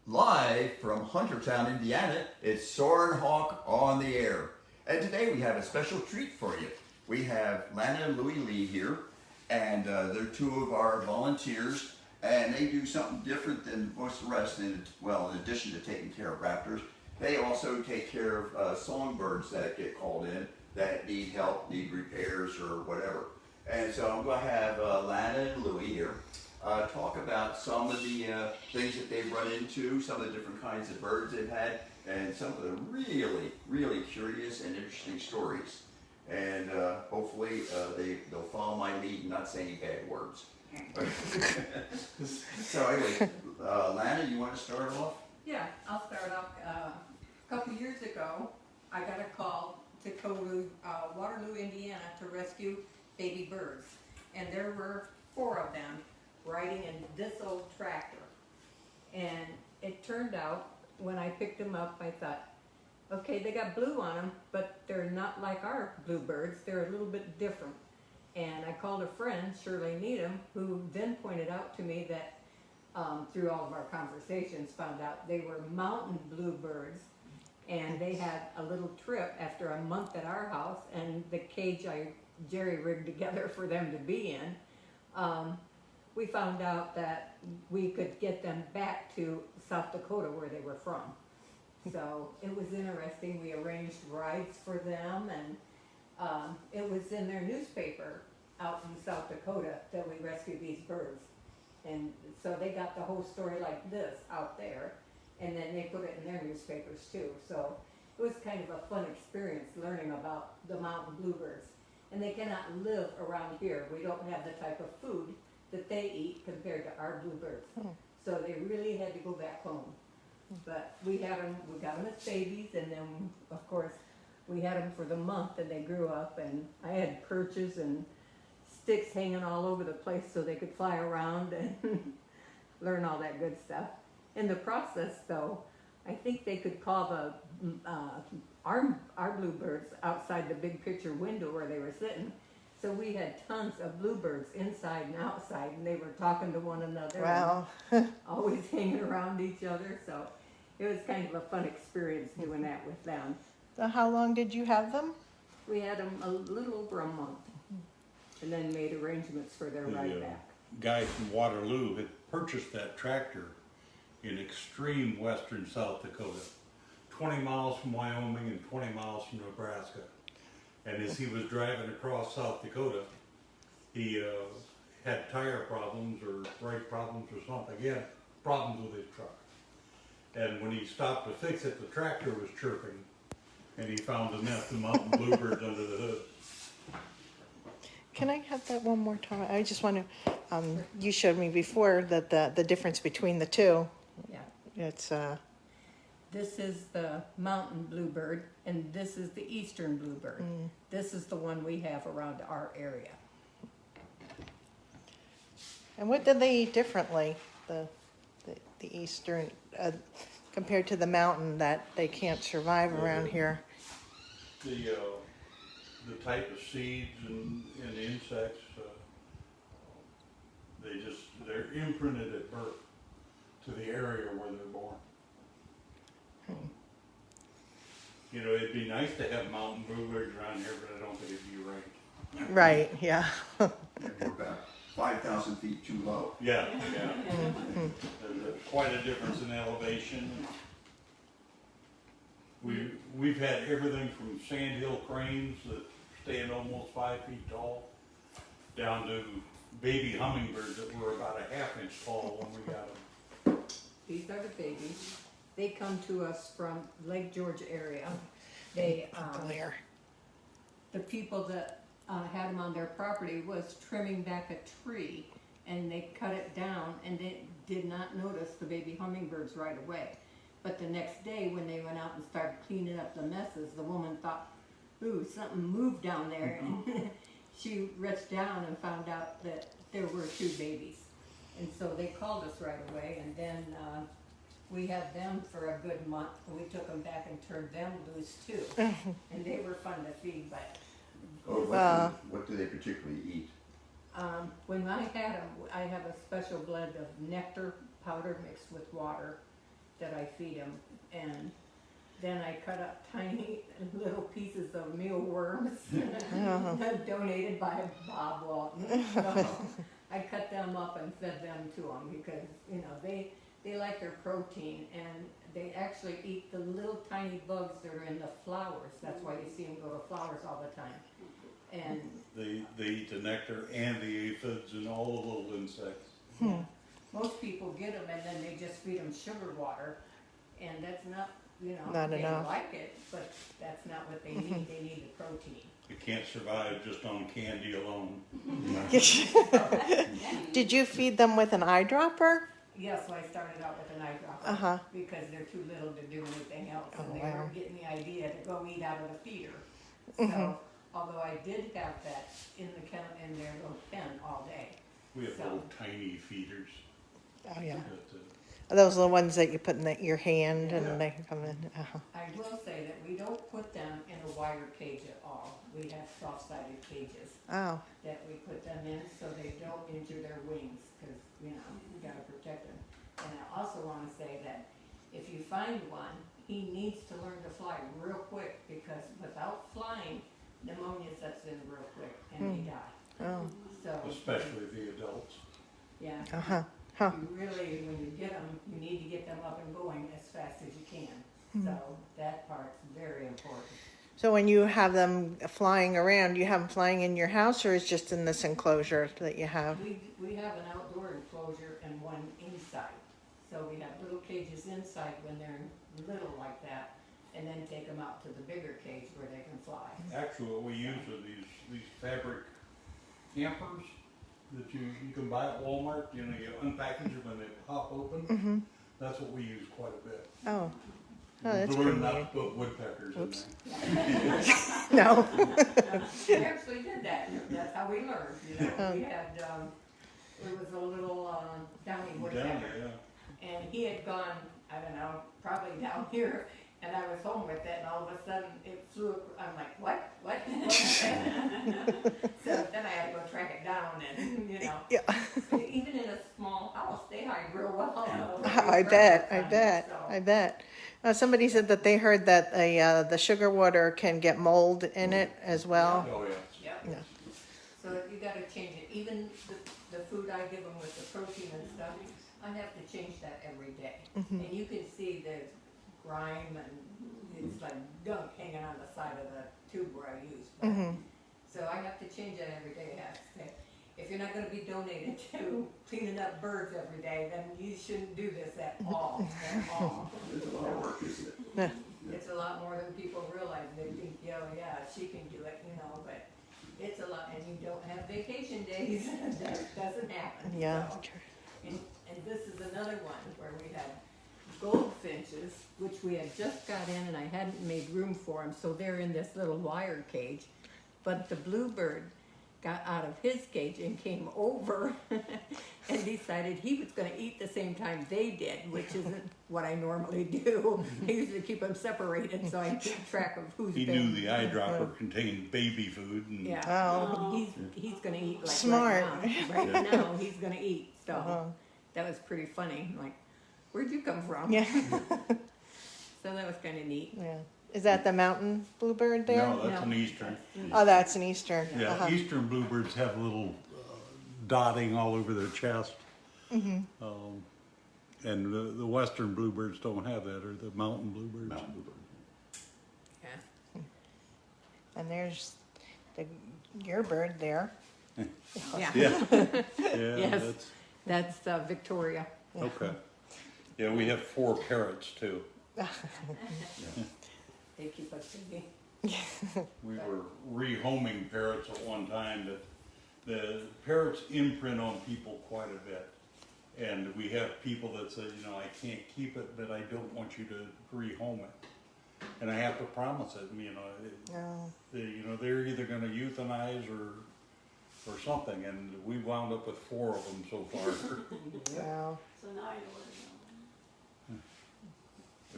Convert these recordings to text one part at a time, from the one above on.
Live from Huntertown, Indiana, it's Soarin' Hawk on the air. And today we have a special treat for you. We have Lana and Louie Lee here, and they're two of our volunteers, and they do something different than most of the rest. Well, in addition to taking care of raptors, they also take care of songbirds that get called in that need help, need repairs, or whatever. And so I'm going to have Lana and Louie here talk about some of the things that they've run into, some of the different kinds of birds they've had, and some of the really, really curious and interesting stories. And hopefully they'll follow my lead and not say any bad words. So anyway, Lana, you want to start off? Yeah, I'll start off. A couple years ago, I got a call to go to Waterloo, Indiana to rescue baby birds. And there were 4 of them riding in this old tractor. And it turned out, when I picked them up, I thought, okay, they got blue on them, but they're not like our bluebirds. They're a little bit different. And I called a friend, Shirley Needham, who then pointed out to me that through all of our conversations, found out they were mountain bluebirds. And they had a little trip after a month at our house, and the cage I jerry-rigged together for them to be in. We found out that we could get them back to South Dakota where they were from. So it was interesting. We arranged rides for them, and it was in their newspaper out in South Dakota that we rescued these birds. And so they got the whole story like this out there, and then they put it in their newspapers too. So it was kind of a fun experience learning about the mountain bluebirds. And they cannot live around here. We don't have the type of food that they eat compared to our bluebirds. So they really had to go back home. But we got them as babies, and then of course we had them for the month, and they grew up, and I had perches and sticks hanging all over the place so they could fly around and learn all that good stuff. In the process though, I think they could call our bluebirds outside the big picture window where they were sitting. So we had tons of bluebirds inside and outside, and they were talking to one another. Wow. Always hanging around each other. So it was kind of a fun experience doing that with them. So how long did you have them? We had them a little over a month, and then made arrangements for their ride back. Guy from Waterloo had purchased that tractor in extreme western South Dakota, 20 miles from Wyoming and 20 miles from Nebraska. And as he was driving across South Dakota, he had tire problems or brake problems or something. He had problems with his truck. And when he stopped to fix it, the tractor was chirping, and he found a nest of mountain bluebirds under the hood. Can I have that one more time? I just want to, you showed me before that the difference between the two. Yeah. It's, This is the mountain bluebird, and this is the eastern bluebird. This is the one we have around our area. and what do they eat differently, the eastern, compared to the mountain that they can't survive around here? The type of seeds and insects, they're imprinted at birth to the area where they're born. You know, it'd be nice to have mountain bluebirds around here, but I don't think it'd be right. Right, yeah. We're about 5,000 feet too low. Yeah. There's quite a difference in elevation. We've had everything from sandhill cranes that stand almost 5 feet tall, down to baby hummingbirds that were about a half-inch tall when we got them. These are the babies. They come to us from Lake George area. They, Glare. the people that had them on their property was trimming back a tree, and they cut it down, and they did not notice the baby hummingbirds right away. But the next day when they went out and started cleaning up the messes, the woman thought, ooh, something moved down there. And she reached down and found out that there were 2 babies. And so they called us right away, and then we had them for a good month, and we took them back and turned them loose too. And they were fun to feed, but What do they particularly eat? when I had them, I have a special blend of nectar powder mixed with water that I feed them, and then I cut up tiny little pieces of mealworms donated by Bob Walton. So I cut them up and fed them to them because, you know, they like their protein, and they actually eat the little tiny bugs that are in the flowers. That's why you see them go to flowers all the time. And They eat the nectar and the aphids and all the little insects. yeah, most people get them and then they just feed them sugar water, and that's not, you know, Not they enough. like it, but that's not what they need. They need the protein. You can't survive just on candy alone. Did you feed them with an eyedropper? Yes, so I started out with an eyedropper Uh-huh. because they're too little to do anything else, and Oh, they wow. were getting the idea to go eat out of the feeder. Mm-hmm. So, although I did have that in the in their little pen all day. We have So- little tiny feeders. Oh, yeah. That, Are those the ones that you put in your hand Yeah. and they come in? Uh-huh. I will say that we don't put them in a wire cage at all. We have soft-sided cages Oh, that we put them in so they don't injure their wings, because, you know, we gotta protect them. And I also wanna say that if you find one, he needs to learn to fly real quick, because without flying, pneumonia sets in real quick and they die. oh, So, especially the adults. yeah, uh-huh. Huh. you really, when you get them, you need to get them up and going as fast as you can. So that part's very important. So when you have them flying around, you have them flying in your house, or is just in this enclosure that you have? We have an outdoor enclosure and one inside. So we have little cages inside when they're little like that, and then take them out to the bigger cage where they can fly. Actually, what we use are these fabric hampers that you can buy at Walmart. You know, you unpackage them and they pop open. That's what we use quite a bit. Oh, oh, that's We pretty learned not neat. to put woodpeckers Oops. in there. No. We actually did that. That's how we learned, you know. We had, it was a little downy Down woodpecker. there, yeah. And he had gone, I don't know, probably down here, and I was home with it, and all of a sudden it flew. I'm like, what? So then I had to go track it down, and you know, Yeah. even in a small house, they hide real well. I bet. So, I bet. Somebody said that they heard that the sugar water can get mold in it as well. Oh, yeah. Yep. Yeah. So you gotta change it. Even the food I give them with the protein and stuff, I have to change that every day. And you can see the grime and it's like gunk hanging on the side of the tube where I use. But, so I have to change that every day. I have to say, if you're not gonna be donated to cleaning up birds every day, then you shouldn't do this at all, at all. It's a lot of work, isn't it? Yeah. It's a lot more than people realize. They think, oh yeah, she can do it, you know, but it's a lot, and you don't have vacation days. That doesn't happen. Yeah. So, and this is another one where we had goldfinches, which we had just got in and I hadn't made room for them, so they're in this little wire cage. But the bluebird got out of his cage and came over and decided he was going to eat the same time they did, which isn't what I normally do. I usually keep them separated so I keep track of who's He been. knew the eyedropper contained baby food. And Yeah. Oh. He's going to eat like Smart. right now. Right now he's going to eat. So Uh-huh. that was pretty funny. Like, where'd you come from? Yeah. So that was kind of neat. Yeah. Is that the mountain bluebird there? No, that's No. an eastern. Oh, that's an eastern. Yeah, Uh-huh. eastern bluebirds have a little dotting all over their chest. And the western bluebirds don't have that, or the mountain bluebirds. Mountain bluebird. Yeah. And there's your bird there. Yeah. Yeah, yeah, Yes. That's Victoria. that's, okay. Yeah, we have 4 parrots too. They keep us busy. We were rehoming parrots at one time, but the parrots imprint on people quite a bit. And we have people that say, you know, I can't keep it, but I don't want you to rehome it. And I have to promise it, you know, Oh. they're either gonna euthanize or something, and we wound up with 4 of them so far. Wow. So now I know where to go.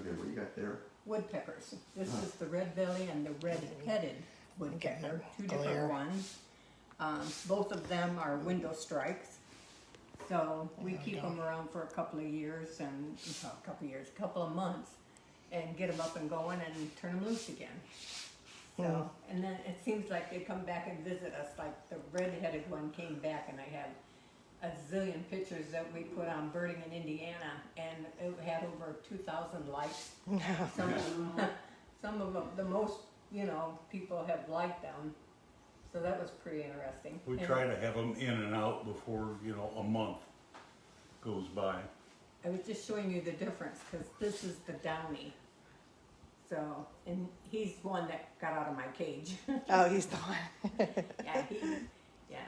Okay, what do you got there? Woodpeckers. This is the red belly and the red-headed woodpecker. Two Glare. different ones. Both of them are window strikes. So we There we keep go. them around for a couple of years and, a couple of months, and get them up and going and turn them loose again. So, and then it seems like they come back and visit us, like the red-headed one came back, and I had a zillion pictures that we put on birding in Indiana, and it had over 2,000 likes. Some of them, the most, people have liked them, so that was pretty interesting. We And try to have them in and out before, a month goes by. I was just showing you the difference, because this is the downy. So, and he's one that got out of my cage. Oh, he's the one. Yeah.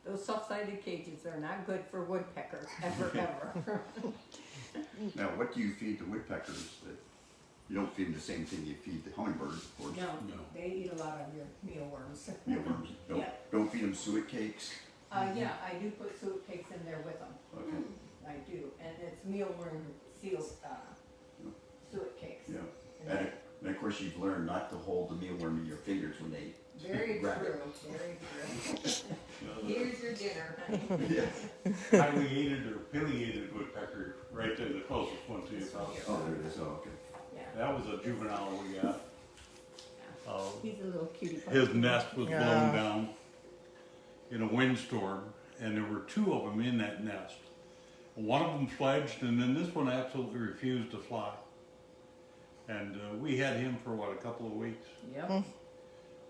Those soft-sided cages are not good for woodpeckers, ever, ever. Now, what do you feed the woodpeckers? You don't feed them the same thing you feed the hummingbirds, of course. No, they eat a lot of your mealworms. Mealworms. Don't, Yeah. don't feed them suet cakes. Yeah, I do put suet cakes in there with them. Okay. I do, and it's mealworm seal, suet cakes. Yeah. And And of course, you've learned not to hold the mealworm in your fingers when they very grab true, it. very true. Here's your dinner, honey. Yeah. Pileated or pileated woodpecker, right there, the closest one to your This one house. here. Oh, there it is. Oh, okay. Yeah, That was a juvenile we got. he's a little cutie pie. His nest was blown Yeah. down in a windstorm, and there were two of them in that nest. One of them fledged, and then this one absolutely refused to fly. And we had him for a couple of weeks. Yep.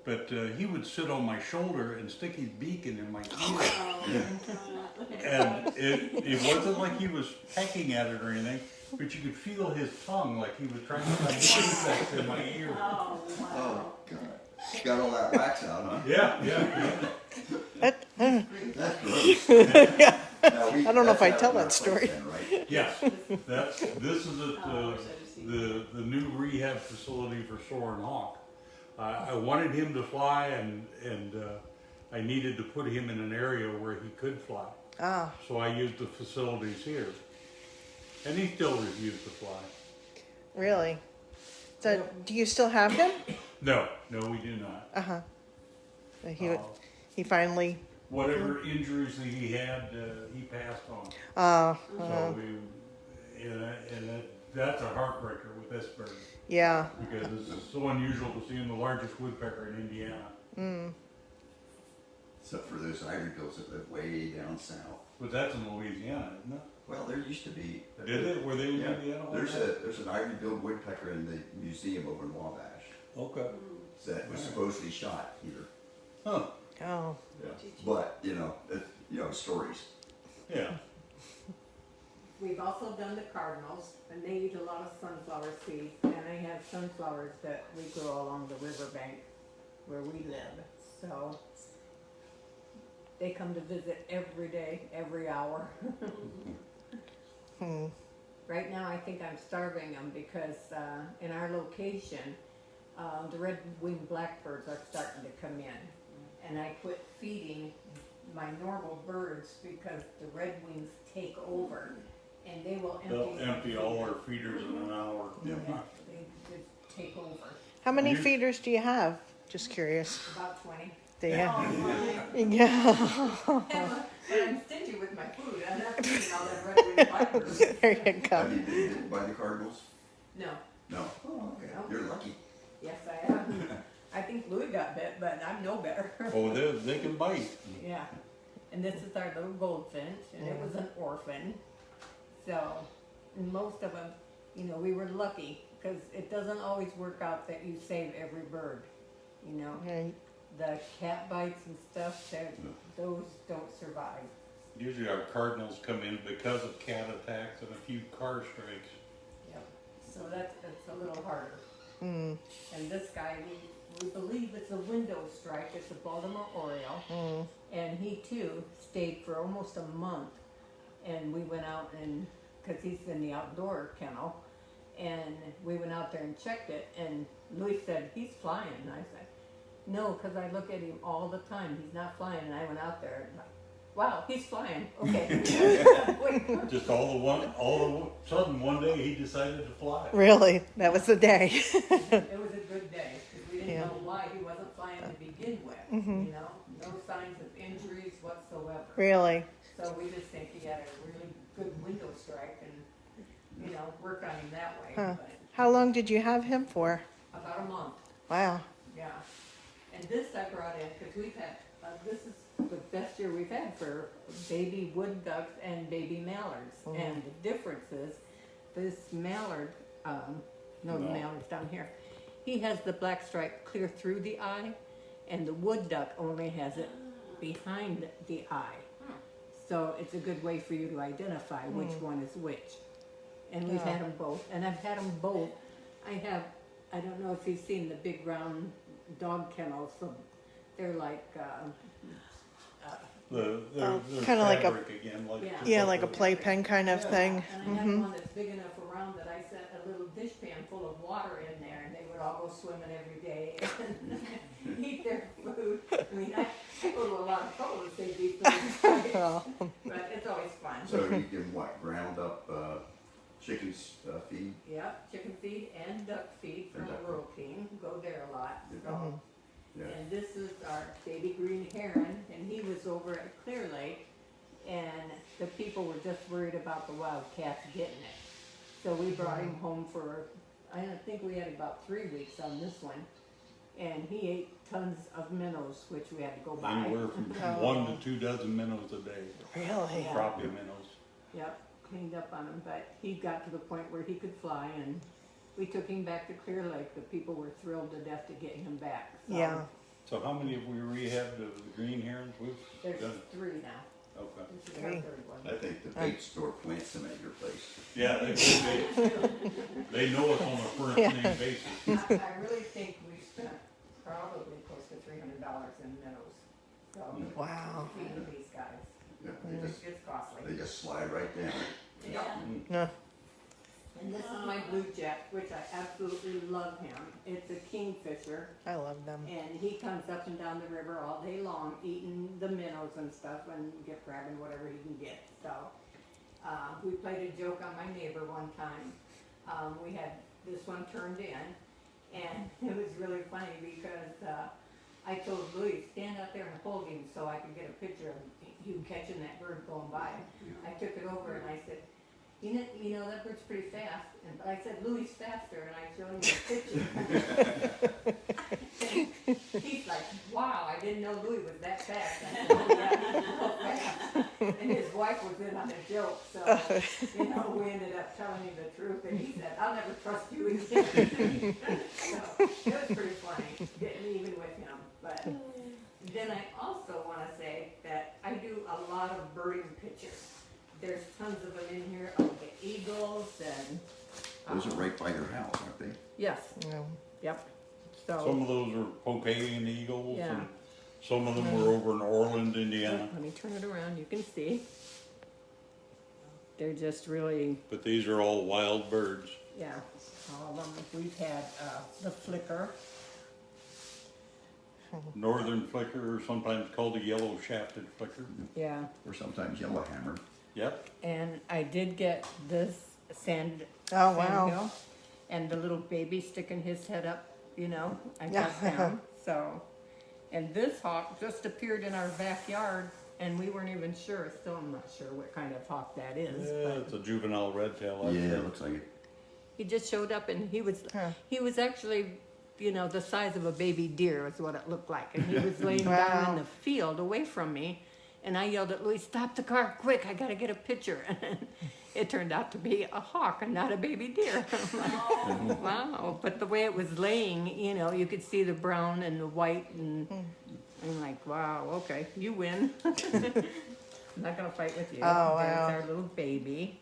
But he would sit on my shoulder and stick his beak in my ear. Oh, And it wasn't like he was pecking at it or anything, but you could feel his tongue like he was trying to find insects in my ear. oh, wow. Oh, God. Got all that wax out, huh? Yeah. That, That's gross. Now, I don't know if that's I'd out tell in our that story. place then, right? Yes, this is the new rehab facility for Soarin hawk. I wanted him to fly, and I needed to put him in an area where he could fly. ah, So I used the facilities here, and he still refused to fly. really? So, do you still have him? No, we do not. Uh-huh. Uh, He finally, Whatever injuries that he had, he passed on. So that's a heartbreaker with this bird, yeah. because it's so unusual to see him the largest woodpecker in Indiana. Except for those ivory bills that live way down south. But that's in Louisiana, isn't it? Well, there used to be. Did it? Were they in Yeah. Indiana? There's an ivory-billed woodpecker in the museum over in Wabash Okay. that was supposedly shot here. Huh. Oh, Yeah. But stories. Yeah. We've also done the cardinals, and they eat a lot of sunflower seeds, and I have sunflowers that we grow along the riverbank where we live. So they come to visit every day, every hour. Right now, I think I'm starving them because in our location, the red-winged blackbirds are starting to come in. And I quit feeding my normal birds because the redwings take over, and they will They'll empty all our feeders in an hour. They just take over. how many You- feeders do you have? Just curious. About 20. Do you? Oh, Yeah. but I'm stingy with my food. I'm not feeding all that red-winged blackbirds. There you Have go. you been bitten by the cardinals? No. No. Oh, okay. No. You're lucky. Yes, I am. I think Louie got bit, but I'm no better. Oh, they can bite. Yeah, and this is our little goldfinch, and it was an orphan. So, and most of them, we were lucky, because it doesn't always work out that you save every bird, Right. The cat bites and stuff, those don't survive. Usually our cardinals come in because of cat attacks and a few car strikes. Yep. So that's a little harder. Mm. And this guy, we believe it's a window strike, it's a Baltimore Oriole. And he too stayed for almost a month. And we went out because he's in the outdoor kennel, and we went out there and checked it, and Louis said, he's flying. And I said, no, because I look at him all the time, he's not flying. And I went out there and wow, he's flying, okay. Just all of a sudden one day he decided to fly. Really? That was the day. It was a good day, because we didn't Yeah. know why he wasn't flying to begin with, No signs of injuries whatsoever. Really? So we just think he had a really good window strike and, you know, work on him that way. Huh. But How long did you have him for? about a month, Wow. yeah. And this I brought in because we've had, this is the best year we've had for baby wood ducks and baby mallards. And the difference is this mallard, the mallard's down here. He has the black stripe clear through the eye, and the wood duck only has it behind the eye. So it's a good way for you to identify which one is which. And we've had them both, and I've had them both. I don't know if you've seen the big round dog kennels from, they're like, They're Kinda like a- fabric again, like. Yeah. Yeah, like a playpen kind of thing. and I had one that's big enough around that I set a little dishpan full of water in there, and they would all go swimming every day and eat their food. I mean, I go to a lot of trouble to save these things, but it's always fun. So you give what, ground up chicken's feed? Yep, chicken feed and duck feed from And duck the rural team, go there a lot, Yeah. so. Yeah. And this is our baby green heron, and he was over at Clear Lake, and the people were just worried about the wild cats getting it. So we brought him home for, I think we had about 3 weeks on this one, and he ate tons of minnows, which we had to go buy. Anywhere from 1 to 2 dozen minnows a day, Really? Yeah. crappie minnows. Yep, cleaned up on him, but he got to the point where he could fly, and we took him back to Clear Lake. The people were thrilled to death to get him back. So Yeah. So how many have we rehabbed of the green herons? We've There's done, 3 now. okay. This is our 3rd one. I think the bait store plants them at your place. Yeah, they know us on a first name basis. I really think we spent probably close to $300 in minnows. So, Wow. feeding these guys. Yeah, It's costly. they just slide right down. Yeah. No. And this is my blue jet, which I absolutely love him. It's a kingfisher, I love them. and he comes up and down the river all day long, eating the minnows and stuff, and grabbing whatever he can get. So, we played a joke on my neighbor one time. We had this one turned in, and it was really funny because I told Louie, stand out there and hold him so I could get a picture of you catching that bird going by. I took it over and I said, you know that bird's pretty fast. But I said, Louie's faster, and I showed him the picture. He's like, wow, I didn't know Louie was that fast. I said, yeah, he's so fast. And his wife was in on a joke, so, we ended up telling him the truth, and he said, I'll never trust you again. So, it was pretty funny, getting even with him. But then I also want to say that I do a lot of birding pictures. There's tons of them in here of the eagles and. Those are right by your house, aren't they? Yes, No. yep. Some So, of those are Popayan eagles, Yeah. and some of them were over in Orland, Indiana. let me turn it around, you can see. They're just really, But these are all wild birds. yeah, all of them. We've had, the flicker. Northern flicker, or sometimes called a yellow shafted flicker. Yeah, Or sometimes yellowhammer. Yep. and I did get this sand. Oh, wow. sandhill, and the little baby sticking his head up, I Yeah. got them, so. And this hawk just appeared in our backyard, and we weren't even sure, still I'm not sure what kind of hawk that is, Yeah, but it's a juvenile red tail. Yeah, it looks like it. he just showed up and he was actually, the size of a baby deer is what it looked like, and he was laying down Wow. in the field away from me, and I yelled at Louis, stop the car, quick, I gotta get a picture. And it turned out to be a hawk and not a baby deer. I'm like, wow, but the way it was laying, you could see the brown and the white, and I'm like, wow, okay, you win. I'm not gonna fight with you. Oh, wow. There's our little baby.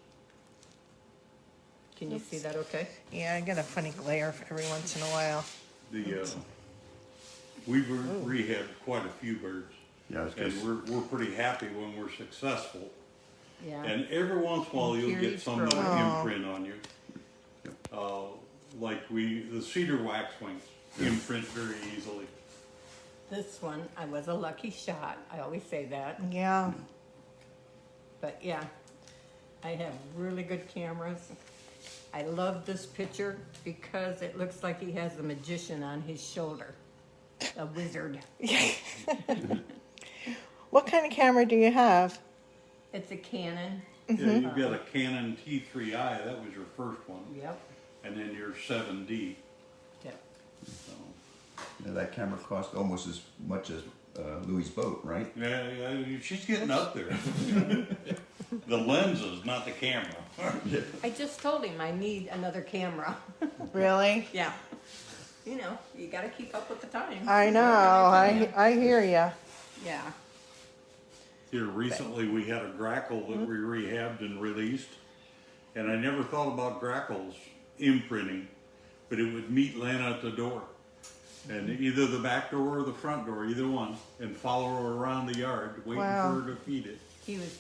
Can you see that okay? Yeah, I get a funny glare every once in a while. We've rehabbed quite a few birds, Yeah, I was and just, we're pretty happy when we're successful. Yeah. And every once in a while, you'll Here get he's some that'll growing. imprint on you. Like the cedar waxwings imprint very easily. This one, I was a lucky shot. I always say that. Yeah. But yeah, I have really good cameras. I love this picture because it looks like he has a magician on his shoulder, a wizard. What kind of camera do you have? It's a Canon. Yeah, you've got a Canon T3i, that was your first one, Yep. and then your 7D. Yep. So, Now, that camera cost almost as much as Louie's boat, right? yeah, she's getting up there. The lenses, not the camera. I just told him I need another camera. Really? Yeah. You know, you gotta keep up with the times. I know, I hear ya. Yeah. Here recently, we had a grackle that we rehabbed and released, and I never thought about grackles imprinting, but it would meet Lana at the door, and either the back door or the front door, either one, and follow her around the yard, waiting Wow. for her to feed it. He was,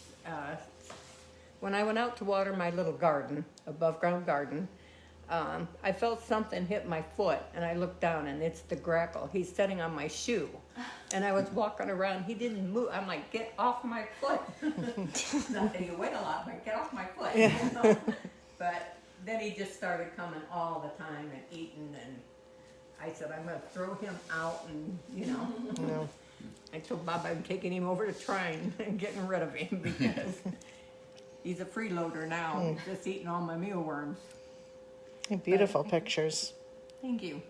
when I went out to water my little garden, above ground garden, I felt something hit my foot and I looked down and it's the grackle. He's sitting on my shoe and I was walking around. He didn't move. I'm like, get off my foot. Not that you wait a lot, but get off my foot. Yeah. You know? But then he just started coming all the time and eating and I said, I'm going to throw him out and, you know. No. I told Bob I'm taking him over to Trine and getting rid of him because he's a freeloader now. He's just eating all my mealworms. Beautiful pictures. Thank you.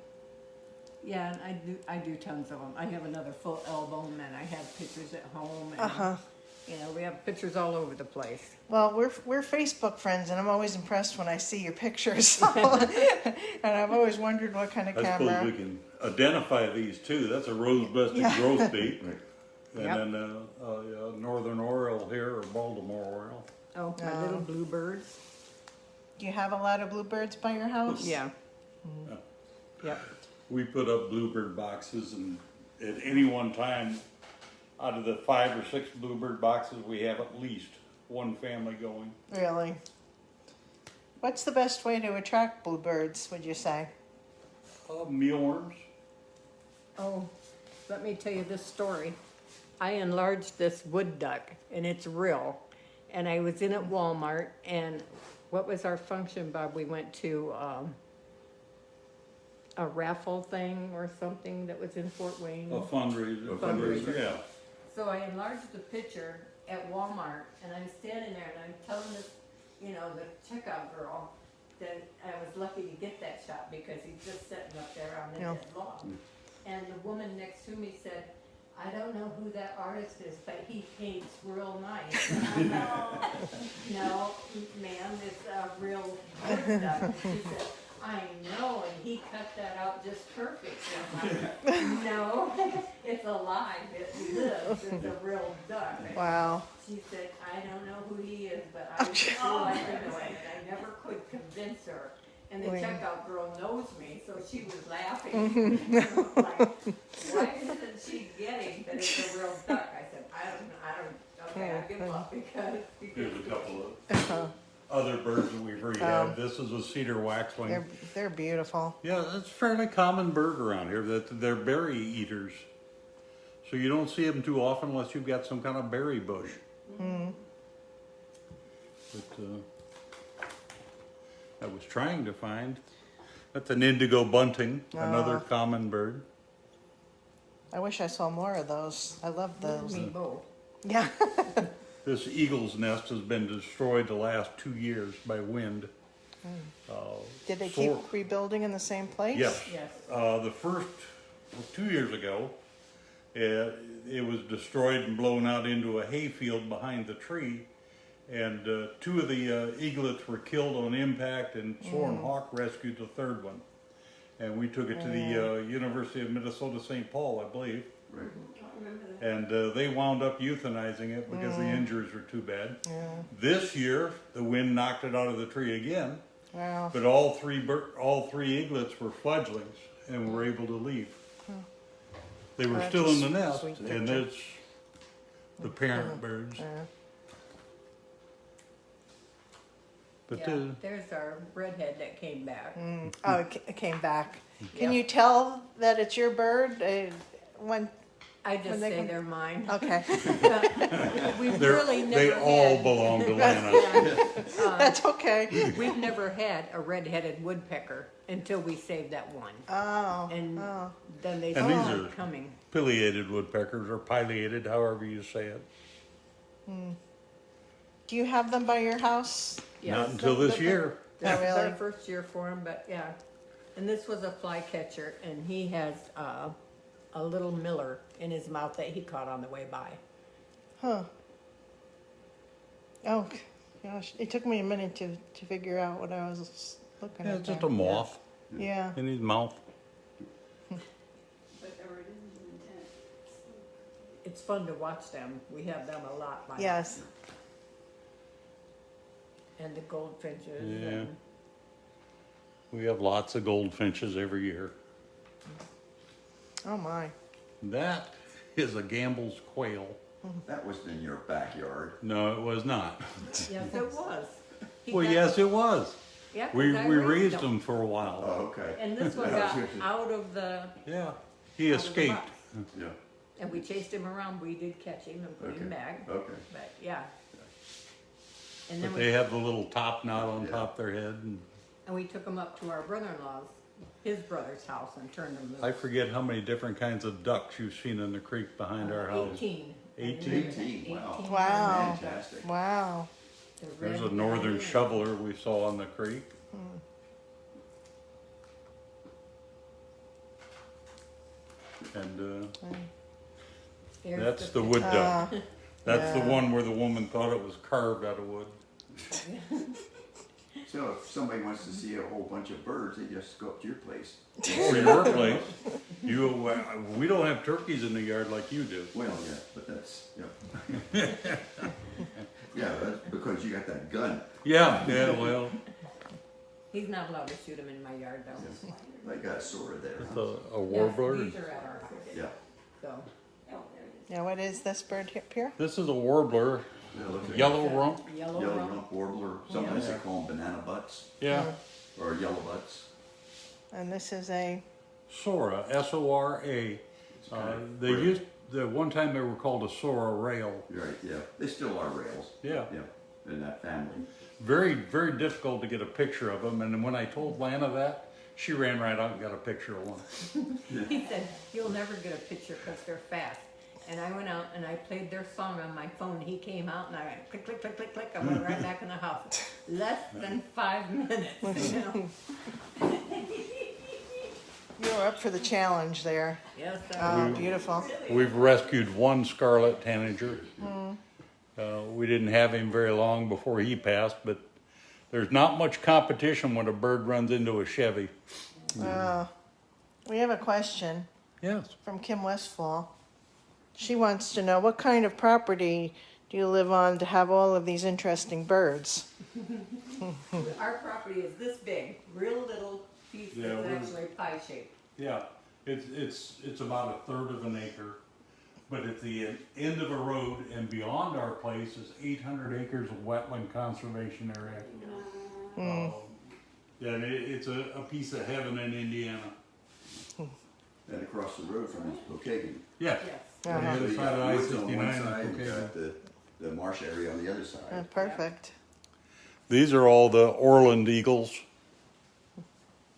Yeah, and I do tons of them. I have another full album and I have pictures at home and you know, we have pictures all over the place. Well, we're Facebook friends, and I'm always impressed when I see your pictures. And I've always wondered what kind of I suppose we camera. can identify these too. That's a rose-busted Yeah. growth bait, Right. and Yep. then a northern oriole here, or Baltimore oriole. Oh, my little bluebirds. Do you have a lot of bluebirds by your house? Yeah. Yep. We put up bluebird boxes, and at any one time, out of the 5 or 6 bluebird boxes, we have at least one family going. Really? What's the best way to attract bluebirds, would you say? Mealworms. Oh, let me tell you this story. I enlarged this wood duck, and it's real. And I was in at Walmart, and what was our function, Bob? We went to a raffle thing or something that was in Fort Wayne. A fundraiser. A fundraiser. Yeah. So I enlarged the picture at Walmart, and I'm standing there, and I'm telling this, you know, the checkout girl that I was lucky to get that shot because he's just sitting up there on the Yeah. dead log. And the woman next to me said, I don't know who that artist is, but he paints real nice. And I'm like, no, ma'am, it's a real wood duck. And she said, I know, and he cut that out just perfect. And I'm like, no, it's alive, it lives, it's a real duck. Wow. She said, I don't know who he is, but I still like him anyway. I never could convince her. And the Wait. checkout girl knows me, so she was laughing. Like, why isn't she getting that it's a real duck? I said, I don't, okay, I give up because Here's a couple of other birds that we've rehabbed. This is a cedar waxwing. They're beautiful. Yeah, it's a fairly common bird around here. That they're berry eaters, so you don't see them too often unless you've got some kind of berry bush. But I was trying to find. That's an indigo bunting, another common bird. I wish I saw more of those. I love those. me both. Yeah. This eagle's nest has been destroyed the last 2 years by wind. Did they Soar- keep rebuilding in the same place? Yes. Yes. The first, 2 years ago, it was destroyed and blown out into a hayfield behind the tree. And 2 of the eaglets were killed on impact, and Soarin Hawk rescued the 3rd one. And we took it to the University of Minnesota St. Paul, I believe. Right. And they wound up euthanizing it because the injuries were too bad. This year, the wind knocked it out of the tree again. Wow. But all three eaglets were fledglings and were able to leave. They were That's still a in the nest, sweet and picture. it's the parent birds. But Yeah, there's our redhead that came back. Oh, it came back. Can Yeah. you tell that it's your bird? When? I just When they say come- they're mine. Okay. We've they're- really never they all had, belong to Lana. That's okay. we've never had a red-headed woodpecker until we saved that one. Oh. And Oh. then they And these started are- coming. Pileated woodpeckers, or pileated, however you say it. Do you have them by your house? Not until this year. This is really? our first year for him, but yeah. And this was a flycatcher, and he has a little miller in his mouth that he caught on the way by. Huh. Oh, gosh. It took me a minute to figure out what I was looking Yeah, at. it's just there. a moth Yeah. in his mouth. Whatever it is intent. It's fun to watch them. We have them a lot. Like, Yes. And the goldfinches. Yeah. And We have lots of goldfinches every year. Oh, my. That is a Gamble's quail. That was in your backyard. No, it was not. yes, it was. He Well, got- yes, it was. Yeah, 'cause We I raised them for a while. Oh, okay. And this one got out of the, Yeah, he out of the escaped. box. Yeah, And we chased him around. We did catch him and put him Okay. back. okay. But yeah. And then But we they have the little top knot on Yeah. top of their head. And we took him up to our brother-in-law's, his brother's house, and turned him loose. I forget how many different kinds of ducks you've seen in the creek behind our house. 18. 18? 18, wow. Wow. Fantastic. Wow. The There's a red northern eye. shoveler we saw on the creek. And There's that's the wood duck. Uh, That's the yeah. one where the woman thought it was carved out of wood. So if somebody wants to see a whole bunch of birds, they just go up to your place. Or your place. We don't have turkeys in the yard like you do. Well, yeah, but that's, yeah. Yeah, that's because you got that gun. Yeah, well, He's not allowed to shoot him in my yard though. I got a sword there. it's Huh? a warbler. Yes, these are at our house, Yeah. so. Oh, there it is. Now, what is this bird up here? This is a warbler, Yeah, looks like yellow rump. Yellow Yellow rump. rump warbler. Sometimes they call them banana butts Yeah, or yellow butts. And this is a, Sora, S-O-R-A. They rare. used, the one time they were called a Sora rail. Right, yeah. They still are rails. Yeah. Yeah, in that family. Very, very difficult to get a picture of them. And when I told Lana that, she ran right out and got a picture of one. He said, you'll never get a picture because they're fast. And I went out and I played their song on my phone. He came out and I went click, click, click, click, click. I went right back in the house. Less than 5 minutes, you know? you were up for the challenge there. Yes, Oh, beautiful. We've rescued one scarlet tanager. We didn't have him very long before he passed, but there's not much competition when a bird runs into a Chevy. We have a question Yes. from Kim Westfall. She wants to know, what kind of property do you live on to have all of these interesting birds? Our property is this big, real little piece Yeah, that's we're- actually pie shaped. Yeah, it's about a third of an acre, but at the end of a road and beyond our place is 800 acres of wetland conservation area. Yeah, and it's a piece of heaven in Indiana. And across the road from is Pokagon. Yes. Yes. On the Uh-huh. So other you side of got woods on one I-69 side, is you Pokagon. got the marsh area on the other side. Perfect. These are all the Orland eagles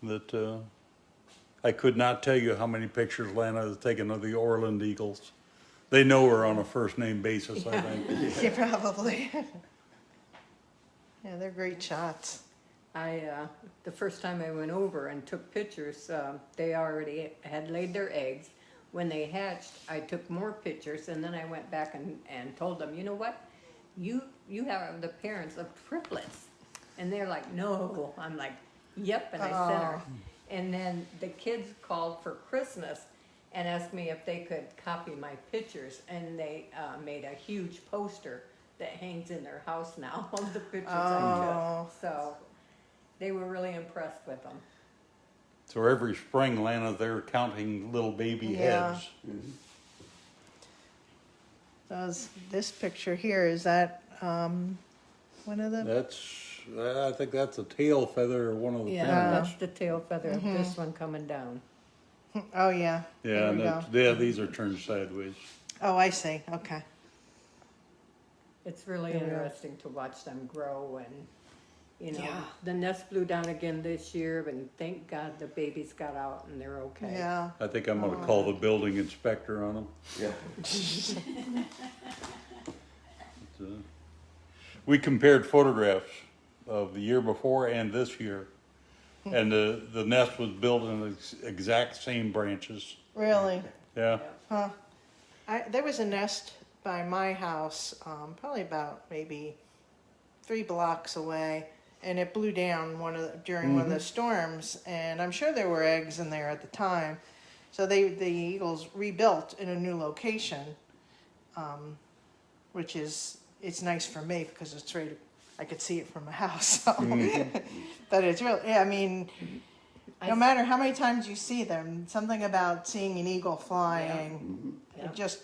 that I could not tell you how many pictures Lana has taken of the Orland eagles. They know her on a first name basis, I think. Yeah, probably. Yeah, they're great shots. The first time I went over and took pictures, they already had laid their eggs. When they hatched, I took more pictures, and then I went back and told them, you know what? You have the parents of triplets. And they're like, no. I'm like, yep, and I sent her. And then the kids called for Christmas and asked me if they could copy my pictures, and they made a huge poster that hangs in their house now of the pictures I took. So they were really impressed with them. So every spring, Lana, they're counting little baby Yeah. heads. This picture here, is that one of the, I think that's a tail feather or one of the Yeah, feathers. that's the tail feather of this one coming down. oh yeah. Yeah, There and we go. yeah, these are turned sideways. Oh, I see, okay. It's really There we go. interesting to watch them grow, and you know, Yeah. the nest blew down again this year, and thank God the babies got out and they're okay. Yeah, I think I'm gonna call the building inspector on them. Yeah. We compared photographs of the year before and this year, and the nest was built in the exact same branches. Really? Yeah. Huh. There was a nest by my house, probably about maybe 3 blocks away, and it blew down during one of the storms, and I'm sure there were eggs in there at the time. So the eagles rebuilt in a new location, which it's nice for me because it's right. I could see it from my house. So. But it's really, yeah, I mean, no matter how many times you see them, something about seeing an eagle flying, and just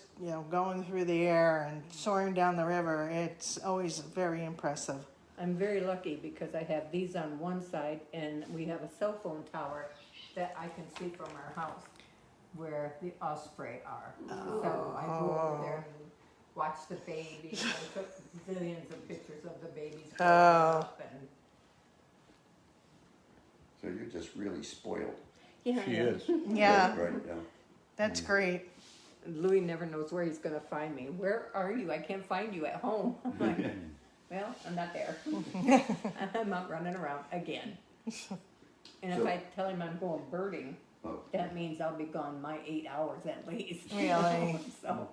going through the air and soaring down the river, it's always very impressive. I'm very lucky because I have these on one side and we have a cell phone tower that I can see from our house where the osprey are. So I go over there and watch the babies. I took zillions of pictures of the babies growing up. And So you're just really spoiled. yeah, She is. Yeah, Right, yeah. that's great. Louis never knows where he's going to find me. Where are you? I can't find you at home. I'm like, well, I'm not there. I'm out running around again. And if So- I tell him I'm going birding, Oh, that means I'll be gone my 8 hours at least. Really? So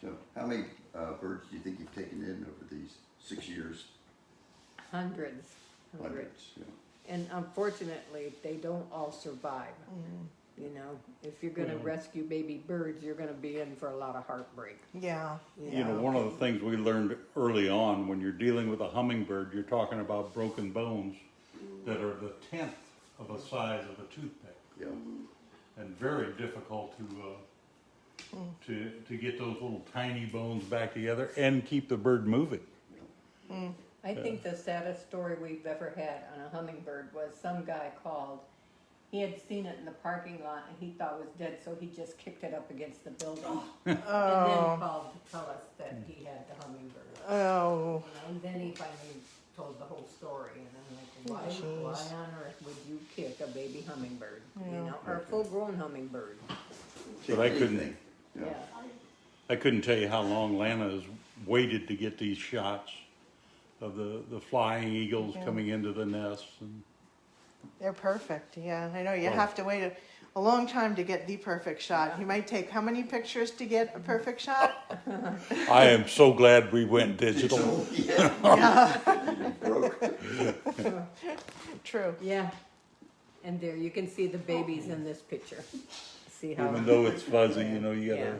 so how many birds do you think you've taken in over these 6 years? hundreds. Yeah. And unfortunately, they don't all survive. You know, if you're gonna rescue baby birds, you're gonna be in for a lot of heartbreak. Yeah. You know, one of the things we learned early on, when you're dealing with a hummingbird, you're talking about broken bones that are the 10th of the size of a toothpick, Yeah. and very difficult to get those little tiny bones back together and keep the bird moving. I think the saddest story we've ever had on a hummingbird was some guy called. He had seen it in the parking lot and he thought it was dead, so he just kicked it up against the building. And then called to tell us that he had the hummingbird. Oh. And then he finally told the whole story, and I'm like, why on earth would you kick a baby hummingbird? You know, or a full-grown hummingbird? But I couldn't- Anything. Yeah. Yeah. I couldn't tell you how long Lana has waited to get these shots of the flying eagles coming into the nest. And They're perfect. Yeah, I know you have to wait a long time to get the perfect shot. You might take how many pictures to get a perfect shot? I am so glad we went digital. So, yeah. Broke. True. Yeah. And there, you can see the babies in this picture. See how? Even though it's fuzzy, you know, you got Yeah.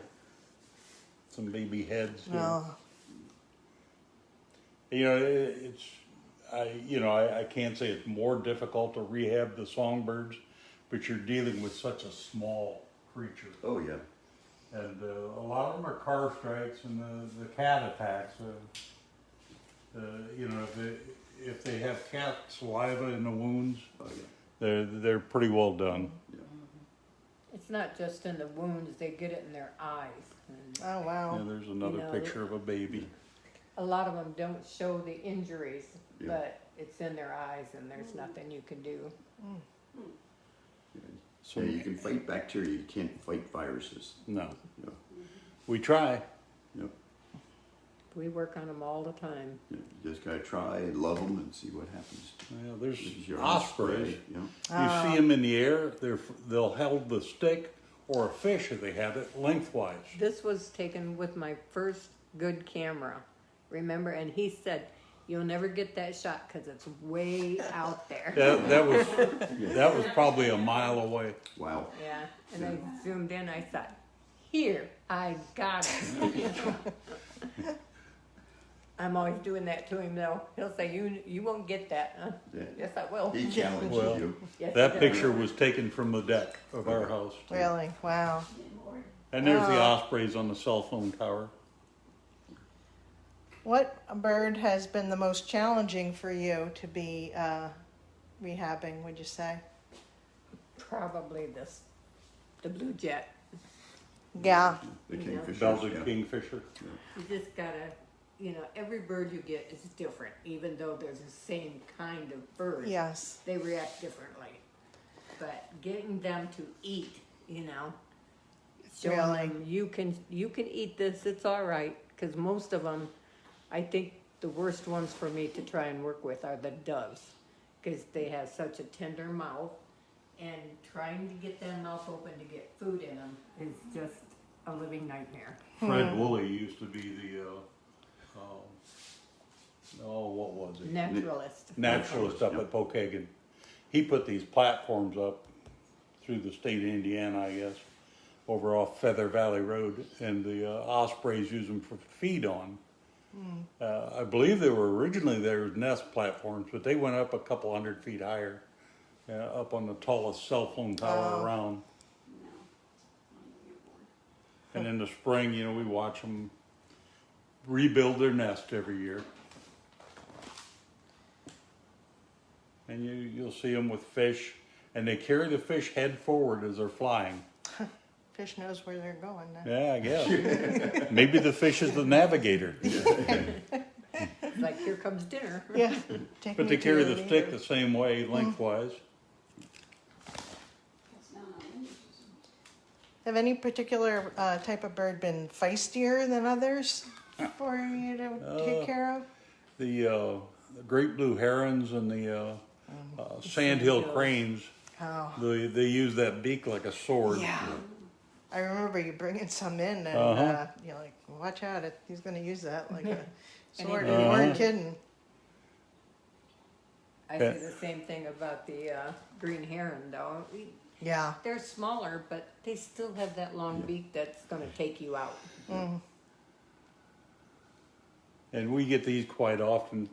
some baby heads. Oh, You know, I can't say it's more difficult to rehab the songbirds, but you're dealing with such a small creature. Oh, yeah. And a lot of them are car strikes and the cat attacks. You know, if they have cat saliva in the wounds, Oh, yeah. they're pretty well done. It's not just in the wounds; they get it in their eyes. And oh wow. Yeah, there's another know, picture of a baby. a lot of them don't show the injuries, Yeah. but it's in their eyes, and there's nothing you can do. So Yeah, you can fight bacteria, you can't fight viruses. no, No. we try. No. We work on them all the time. You just gotta try and love them and see what happens. Well, there's This is your ospreys. osprey, you know? You see them in the air. They'll hold the stick or a fish if they have it lengthwise. This was taken with my first good camera, remember? And he said, "You'll never get that shot because it's way out there." That was probably a mile away. Wow. Yeah, and I zoomed in. I thought, "Here, I got it." I'm always doing that to him, though. He'll say, "You won't get that." Huh? Yeah. Yes, I will. He challenges Well, you. Yes, That he does. picture was taken from the deck of our house. Really? Wow. And there's the ospreys on the cell phone tower. What bird has been the most challenging for you to be rehabbing, would you say? Probably the blue jet. Yeah. The Yeah. kingfisher. Belgian Yeah. kingfisher. You just gotta, every bird you get is different, even though there's the same kind of bird. Yes. They react differently. But getting them to eat, showing Really? them you can eat this, it's all right. Because most of them, I think the worst ones for me to try and work with are the doves, because they have such a tender mouth, and trying to get that mouth open to get food in them is just a living nightmare. Fred Woolley used to be the, what was it? Naturalist. Naturalist up at Pokagon. He put these platforms up through the state of Indiana, I guess, over off Feather Valley Road, and the ospreys use them for feed on. I believe they were originally there as nest platforms, but they went up a couple 100 feet higher, up on the tallest cell phone tower around. And in the spring, you know, we watch them rebuild their nest every year. And you'll see them with fish, and they carry the fish head forward as they're flying. Fish knows where they're going now. Yeah, I guess. Maybe the fish is the navigator. Like, here comes dinner. Yeah. Take But me they to carry your the stick neighbor. the same way lengthwise. Have any particular type of bird been feistier than others for you to take care of? The great blue herons and the sandhill cranes, Oh, they use that beak like a sword. yeah. I remember you bringing some in, and you're like, "Watch out! He's going to use that like a sword." And you weren't kidding. I say the same thing about the green heron, though. Yeah. They're smaller, but they still have that long beak that's going to take you out. And we get these quite often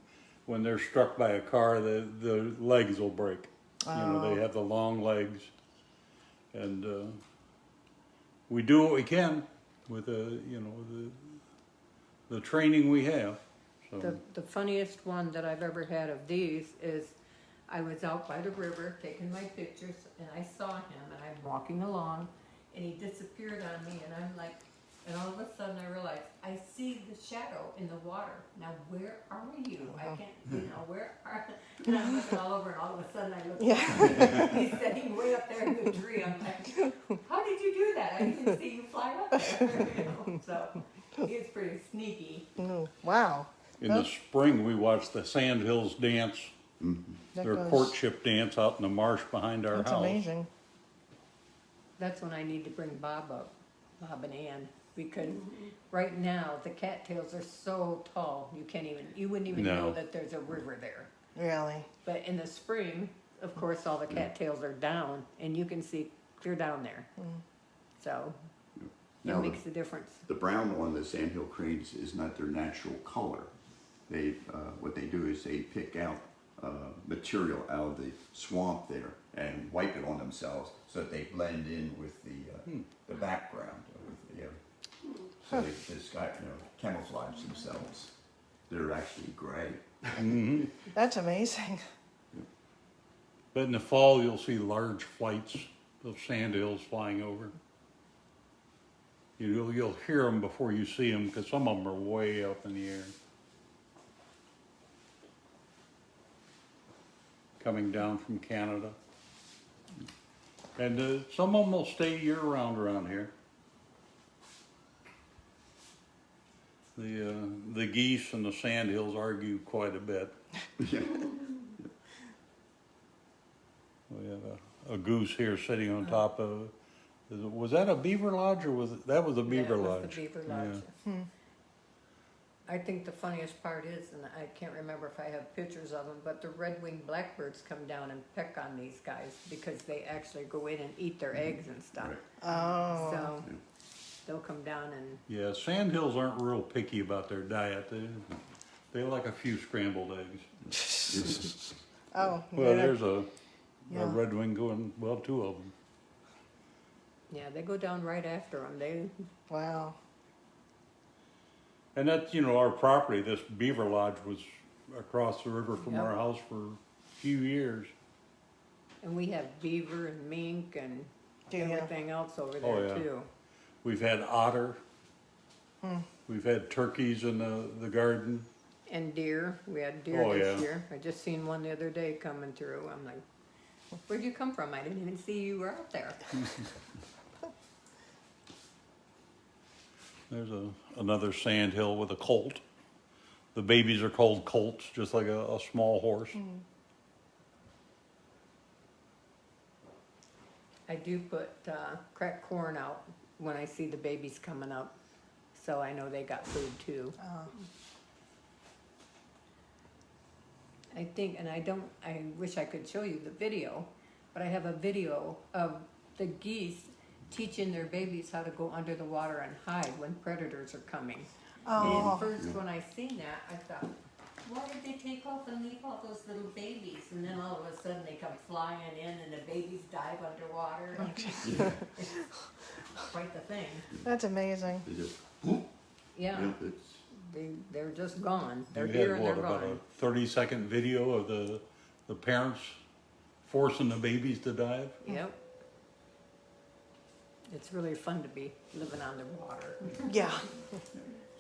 when they're struck by a car. The legs will break. You know, they have the long legs, and we do what we can with the training we have. So The funniest one that I've ever had of these is I was out by the river taking my pictures, and I saw him, and I'm walking along, and he disappeared on me, and I'm like, and all of a sudden I realized I see the shadow in the water. Now where are you? I can't, where are? And I'm looking all over, and all of a sudden I look. Yeah. He's sitting way up there in the tree. I'm like, how did you do that? I didn't see you fly up there. So he's pretty sneaky. Wow. in the spring, we watch the Sandhills dance, That their goes- courtship dance out in the marsh behind our That's house. amazing. That's when I need to bring Bob up, Bob and Ann, because right now the cattails are so tall, you wouldn't even know No. that there's a river there. Really. But in the spring, of course, all the cattails are down, and you can see clear down there. So it Now, makes a difference. the brown on the sandhill cranes is not their natural color. They, what they do is they pick out material out of the swamp there and wipe it on themselves so that they blend in with the background. So they just got, camouflage themselves. They're actually gray. That's amazing. But in the fall, you'll see large flights of sandhills flying over. You'll hear them before you see them because some of them are way up in the air. Coming down from Canada. And some of them will stay year-round around here. The geese and the sandhills argue quite a bit. Yeah. We have a goose here sitting on top of. Was that a beaver lodge or was that was a beaver That was lodge? the beaver lodge. I think the funniest part is, and I can't remember if I have pictures of them, but the red-winged blackbirds come down and peck on these guys because they actually go in and eat their eggs and stuff. Right. Oh. So they'll come down and Yeah, sandhills aren't real picky about their diet. They like a few scrambled eggs. Oh. Well, yeah. there's a Yeah. red wing going. Well, two of them. yeah, they go down right after them. Wow. And that's our property. This beaver lodge was across the river from Yep. our house for a few years. And we have beaver and mink and Do you? everything else over Oh, there yeah. too. We've had otter. We've had turkeys in the garden. And deer. We had deer Oh, this yeah. year. I just seen one the other day coming through. I'm like, where'd you come from? I didn't even see you were out there. There's another sandhill with a colt. The babies are called colts, just like a small horse. I do put cracked corn out when I see the babies coming up, so I know they got food too. I think, and I wish I could show you the video, but I have a video of the geese teaching their babies how to go under the water and hide when predators are coming. And at first when I seen that, I thought, why did they take off and leave all those little babies? And then all of a sudden they come flying in and the babies dive underwater. It's quite the thing. That's amazing. They just, whoop. Yeah, Yep, it's, they're just gone. They're You here had and they're what, about gone. a 30-second video of the parents forcing the babies to dive? Yep. It's really fun to be living on the water. Yeah.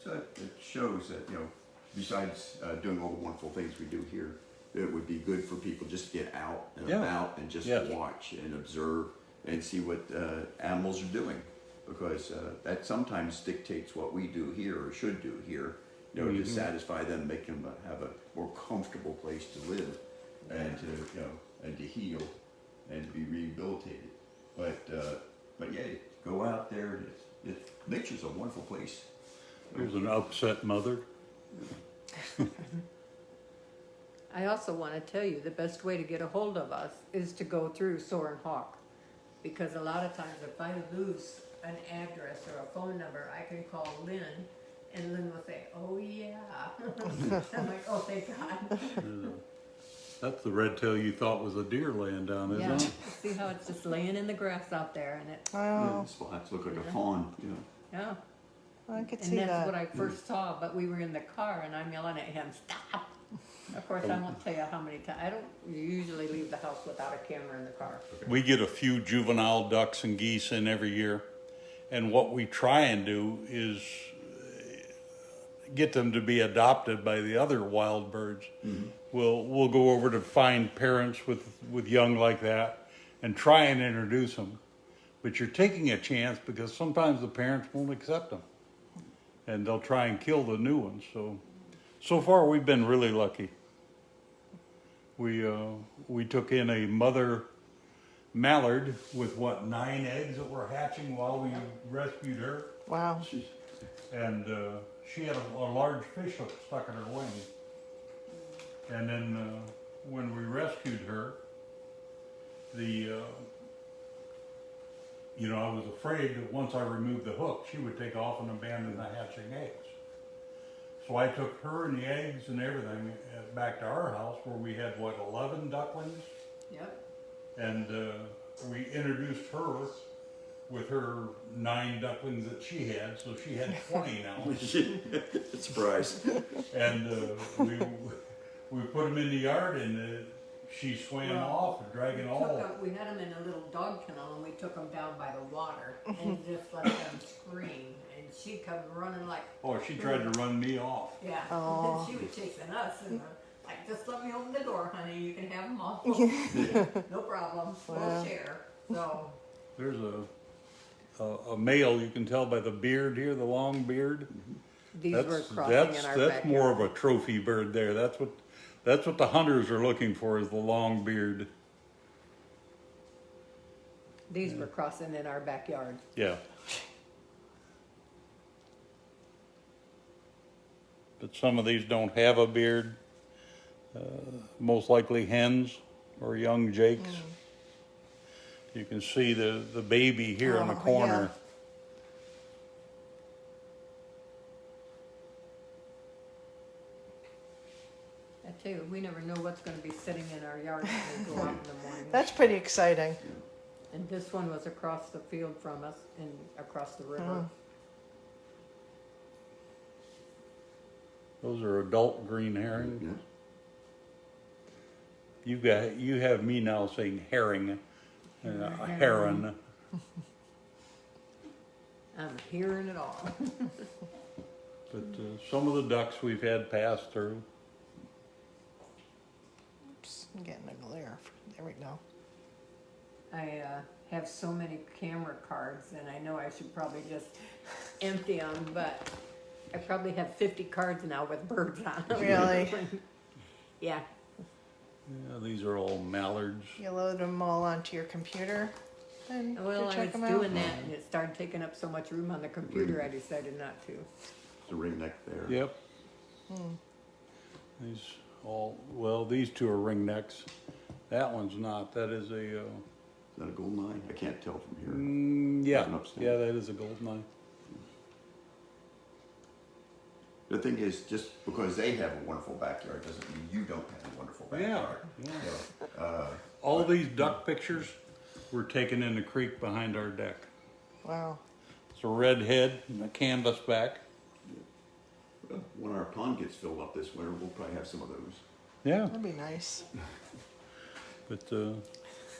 so it shows that, you know, besides doing all the wonderful things we do here, it would be good for people just to get out and Yeah. about and just Yes. watch and observe and see what animals are doing, because that sometimes dictates what we do here or should do here, you know, to satisfy them, make them have a more comfortable place to live and to, you know, and to heal and to be rehabilitated. But yeah, go out there. Nature's a wonderful place. There's an upset mother. I also want to tell you the best way to get a hold of us is to go through Soarin Hawk, because a lot of times if I lose an address or a phone number, I can call Lynn, and Lynn will say, "Oh yeah." I'm like, "Oh, thank God." That's the red tail you thought was a deer laying down, isn't Yeah. it? See how it's just laying in the grass out there, and it, Oh, The spots look like a fawn, you know. yeah. I could And see that's that. what I first saw, but we were in the car and I'm yelling at him, "Stop!" Of course, I won't tell you how many times. I don't usually leave the house without a camera in the car. We get a few juvenile ducks and geese in every year, and what we try and do is get them to be adopted by the other wild birds. We'll go over to find parents with young like that and try and introduce them. But you're taking a chance because sometimes the parents won't accept them, and they'll try and kill the new ones. So far we've been really lucky. We took in a mother mallard with 9 eggs that were hatching while we rescued her, Wow. and she had a large fish hook stuck in her wing. And then when we rescued her, I was afraid that once I removed the hook, she would take off and abandon the hatching eggs. So I took her and the eggs and everything back to our house, where we had 11 ducklings, Yep. and we introduced her with her 9 ducklings that she had, so she had 20 now. Surprise. And we put them in the yard, and she swam off, dragging all. We had them in a little dog kennel and we took them down by the water and just let them scream. And she come running like, Oh, she tried to run me off. yeah. Oh. She was chasing us and like, just let me open the door, honey. You can have them all. No problem. Wow. We'll share. So, There's a male, you can tell by the beard here, the long beard. these were That's crossing that's in our that's backyard. more of a trophy bird there. That's what the hunters are looking for, is the long beard. These were crossing in our backyard. Yeah. But some of these don't have a beard. Most likely hens or young jakes. You can see the baby here in the Oh, corner. I tell you, we never know what's going to be sitting in our yard when we go out in the morning. That's pretty exciting. And this one was across the field from us and across the river. Those are adult green herring. Yeah. You have me now saying herring, a heron. I'm hearing it all. But some of the ducks we've had pass through. Oops, I'm getting a glare. There we go. I have so many camera cards, and I know I should probably just empty them, but I probably have 50 cards now with birds on them. Really? Yeah. Yeah, these are all mallards. You load them all onto your computer and Well, go I check was them out. doing that and it started taking up so much room on the computer, I decided not to. The ring neck there. Yep. These all, well, these two are ring necks. That one's not. That is a, Is that a gold line? I can't tell from here. yeah, An upstand. yeah, that is a gold mine. The thing is, just because they have a wonderful backyard doesn't mean you don't have a wonderful Yeah, backyard. yeah. You know, All these duck pictures were taken in the creek behind our deck. Wow. It's a red head and a canvas back. when our pond gets filled up this winter, we'll probably have some of those. Yeah, That'd be nice. but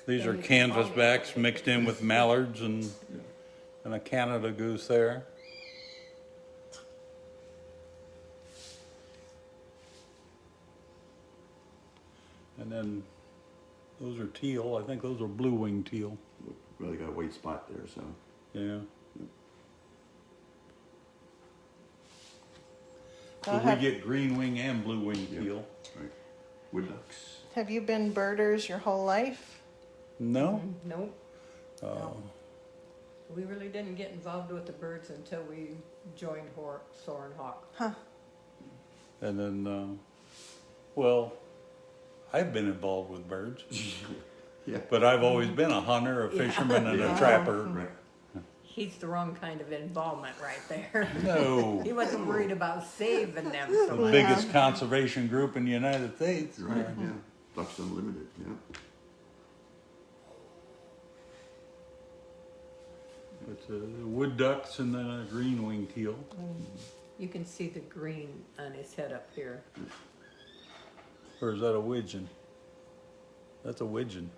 these are canvas backs mixed in with mallards and a Canada goose there. And then those are teal. I think those are blue-winged teal. Really got a white spot there, so. Yeah. I'll So we have- get green-wing and blue-winged Yeah. teal. Right. Wood ducks. Have you been birders your whole life? No? Nope. Oh. We really didn't get involved with the birds until we joined Soarin Hawk. Huh. And then, well, I've been involved with birds, Yeah. but I've always been a hunter, a fisherman, and a Yeah. trapper. Right. He's the wrong kind of involvement right there. No, He wasn't worried about saving them so the much. biggest conservation group in the United States. Right, yeah. Ducks Unlimited, yeah. It's wood ducks and then a green-winged teal. You can see the green on his head up here. Or is that a widgeon? That's a widgeon.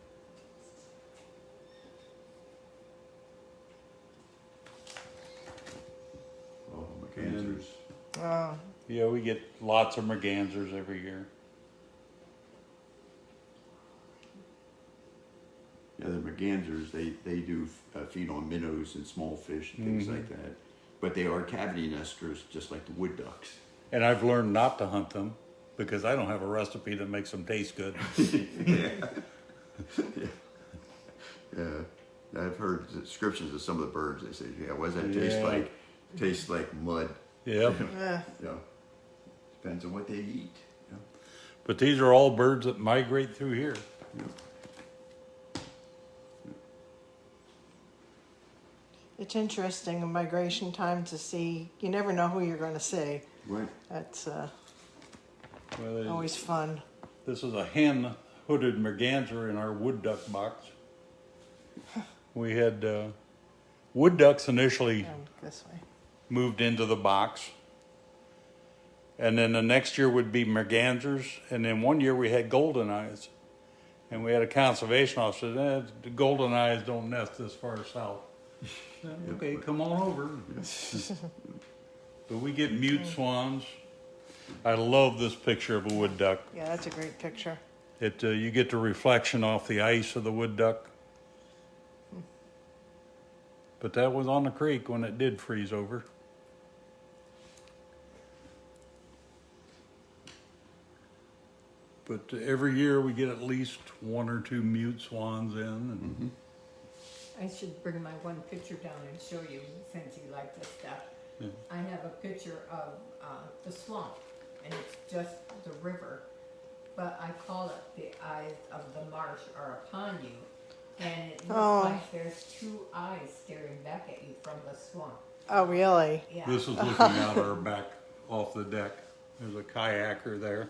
Oh, mergansers. Oh, Yeah, we get lots of mergansers every year. Yeah, the mergansers, they do feed on minnows and small fish and things like that. But they are cavity nesters, just like the wood ducks. And I've learned not to hunt them because I don't have a recipe that makes them taste good. Yeah, I've heard descriptions of some of the birds. They say, "Yeah, what does that Yeah. taste like? Tastes like mud." Yep. eh. Yeah, depends on what they eat. Yeah. But these are all birds that migrate through here. It's interesting in migration time to see. You never know who you're going to see. Right. That's Well, always fun. this is a hen-hooded merganser in our wood duck box. We had wood ducks initially And this way. moved into the box. And then the next year would be mergansers. And then one year we had golden eyes. And we had a conservation officer said, the golden eyes don't nest this far south. Okay, come on over. But we get mute swans. I love this picture of a wood duck. Yeah, that's a great picture. It you get the reflection off the ice of the wood duck. But that was on the creek when it did freeze over. But every year we get at least one or two mute swans in. And I should bring my one picture down and show you since you like this stuff. Yeah. I have a picture of the swamp and it's just the river, but I call it the eyes of the marsh are upon you. And it looks Oh. like there's two eyes staring back at you from the swamp. Oh, really? Yeah. This is looking out our back off the deck. There's a kayaker there.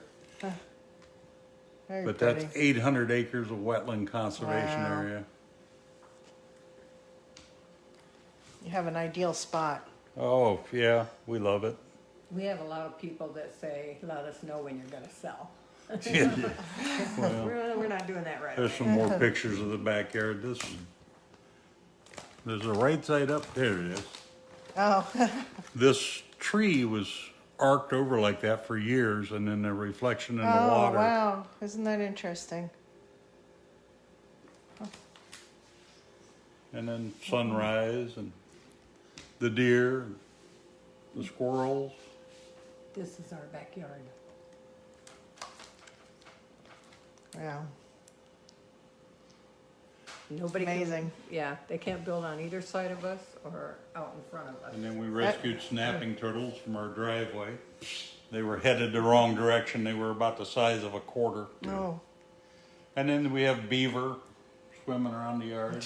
Very But pretty. that's 800 acres of wetland conservation Wow. area. You have an ideal spot. Oh, yeah, we love it. We have a lot of people that say, let us know when you're gonna sell. Well, We're not doing that right there's away. some more pictures of the backyard. There's a right side up. There it is. Oh, This tree was arced over like that for years, and then the reflection in the oh water. wow. Isn't that interesting? And then sunrise, and the deer, and the squirrels. this is our backyard. Yeah. Nobody can- Amazing. Yeah, they can't build on either side of us or out in front of us. And then we rescued snapping turtles from our driveway. They were headed the wrong direction. They were about the size of a quarter. Oh. And then we have beaver swimming around the yard.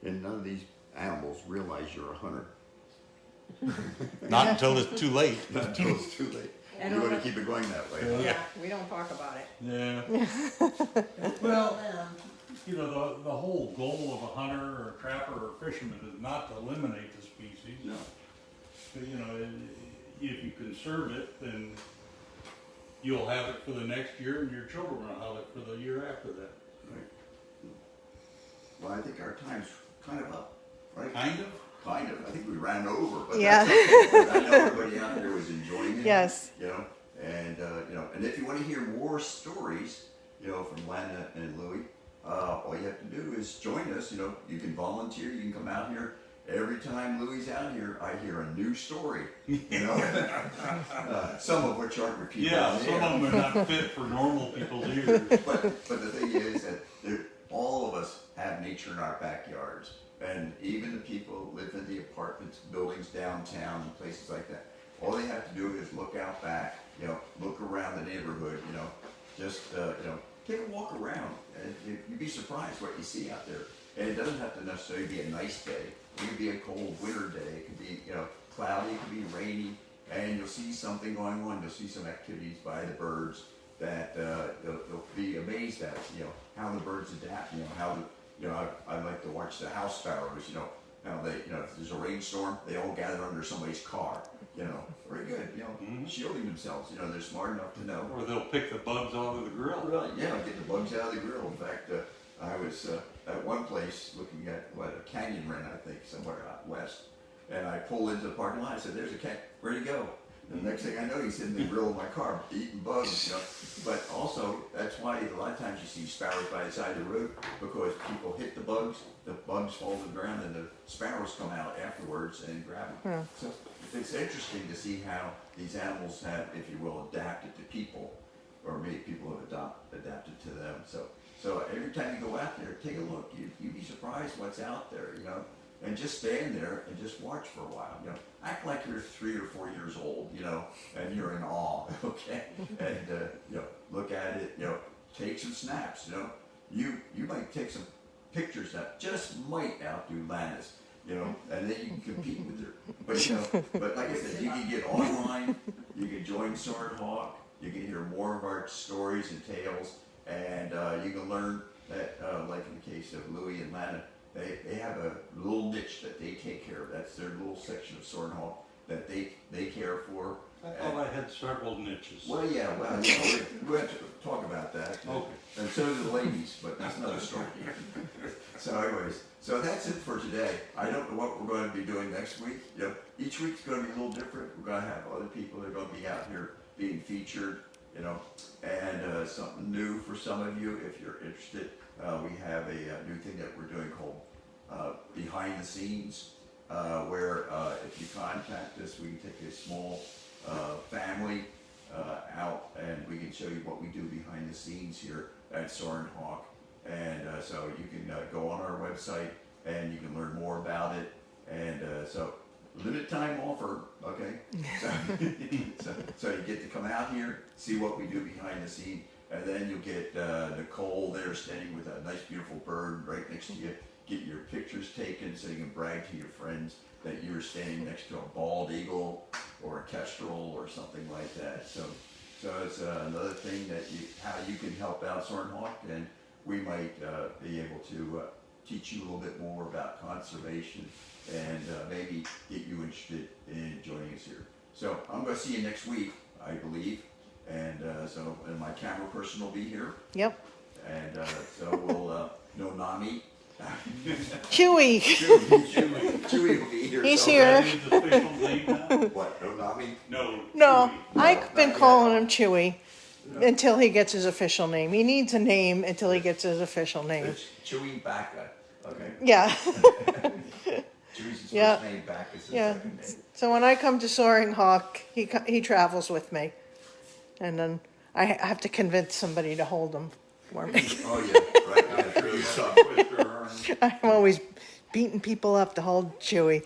And none of these animals realize you're a hunter. Not until it's too late. Not until it's too late. And You all want to the- keep it going that way. Yeah, we don't talk about it. Yeah. Well, You know, the whole goal of a hunter or a trapper or fisherman is not to eliminate the species. No. But, you know, if you conserve it, then you'll have it for the next year and your children will have it for the year after that. Well, I think our time's kind of up, right? Kind of. Kind of. I think we ran over, but Yeah. that's okay. I know everybody out there was enjoying it. Yes. You know, and if you want to hear more stories, you know, from Lana and Louie, all you have to do is join us. You know, you can volunteer. You can come out here. Every time Louie's out here, I hear a new story. You know, some of which aren't repeated. Yeah, on the some air. of them are not fit for normal people's ears. But the thing is that all of us have nature in our backyards, and even the people who live in the apartments, buildings downtown, and places like that. All they have to do is look out back, you know, look around the neighborhood, you know, just take a walk around, and you'd be surprised what you see out there. And it doesn't have to necessarily be a nice day. It could be a cold winter day. It could be, you know, cloudy. It could be rainy, and you'll see something going on. You'll see some activities by the birds that they'll be amazed at. You know how the birds adapt. You know how the I like to watch the house sparrows. You know how they if there's a rainstorm, they all gather under somebody's car. You know, very good. You know, shielding themselves. You know, they're smart enough to know. Or they'll pick the bugs out of the grill. Right, yeah, get the bugs out of the grill. In fact, I was at one place looking at a canyon wren, I think, somewhere out west, and I pulled into the parking lot. I said, "There's a cat. Where'd he go?" And the next thing I know, he's in the grill of my car eating bugs. You know, but also that's why a lot of times you see sparrows by the side of the road because people hit the bugs fall to the ground, and the sparrows come out afterwards and grab them. So it's interesting to see how these animals have, if you will, adapted to people, or maybe people have adapted to them. So every time you go out there, take a look. You'd be surprised what's out there, you know, and just stand there and just watch for a while. You know, act like you're 3 or 4 years old, you know, and you're in awe, okay? And look at it, you know, take some snaps. You know, you might take some pictures that just might outdo Lana's, you know, and then you can compete with her. But but like I said, you can get online, you can join Soarin Hawk, you can hear more of our stories and tales, and you can learn that, like in the case of Louie and Lana, they have a little niche that they take care of. That's their little section of Soarin Hawk that they care for. I thought I had several niches. Well, yeah, we have to talk about that. Okay. And so do the ladies, but that's another story. So anyways, so that's it for today. I don't know what we're going to be doing next week. You know, each week's going to be a little different. We're going to have other people that are going to be out here being featured, you know, and something new for some of you if you're interested. We have a new thing that we're doing called Behind the Scenes, where if you contact us, we can take a small family out and we can show you what we do behind the scenes here at Soarin Hawk. And so you can go on our website and you can learn more about it. And so limited time offer, okay? So you get to come out here, see what we do behind the scene, and then you'll get Nicole there standing with a nice beautiful bird right next to you. Get your pictures taken so you can brag to your friends that you were standing next to a bald eagle or a kestrel or something like that. So it's another thing that how you can help out Soarin Hawk, and we might be able to teach you a little bit more about conservation and maybe get you interested in joining us here. So I'm going to see you next week, I believe, and and my camera person will be here, Yep. and so we'll no Nami. Chewy. Chewy will be here. He's so- here. That is his official name now? What? No Nami? No. No, Chewy. I've been not calling yet. him Chewy until he gets his official name. He needs a name until he gets his official name. It's Chewy Baka. Okay. Yeah. Chewy Chewie's his Yeah. first name, back is his Yeah. second name. So when I come to Soaring Hawk, he travels with me, and then I have to convince somebody to hold him for me. Oh, yeah, right, yeah, it's really tough. I'm always beating people up to hold Chewy.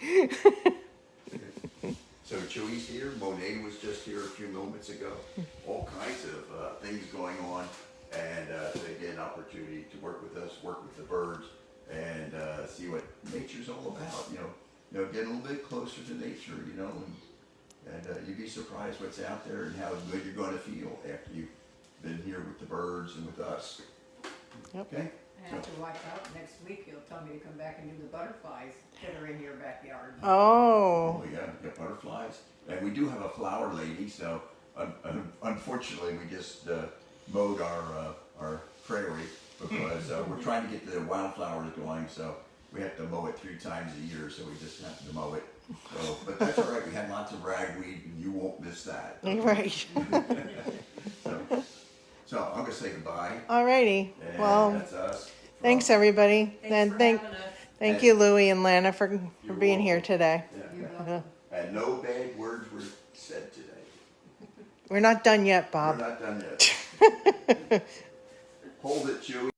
So Chewie's here, Monet was just here a few moments ago. All kinds of things going on, and they get an opportunity to work with us, work with the birds, and see what nature's all about. You know, get a little bit closer to nature. You know, and you'd be surprised what's out there and how good you're going to feel after you've been here with the birds and with us. Yep. Okay. I have to watch out, next week you'll tell me to come back and do the butterflies that are in your backyard. Oh, Oh yeah, we got butterflies, and we do have a flower lady. So unfortunately, we just mowed our prairie because we're trying to get the wildflowers going. So we have to mow it 3 times a year. So we just have to mow it. So, but that's all right. We had lots of ragweed, and you won't miss that. right. So I'm gonna say goodbye. Alrighty. And Well, that's us. thanks everybody. Thanks And for thank having us. thank you, Louie and Lana, for You're being here welcome. today. Yeah. You're welcome. And no bad words were said today. We're not done yet, We're Bob. not done yet. Hold it, Chewie.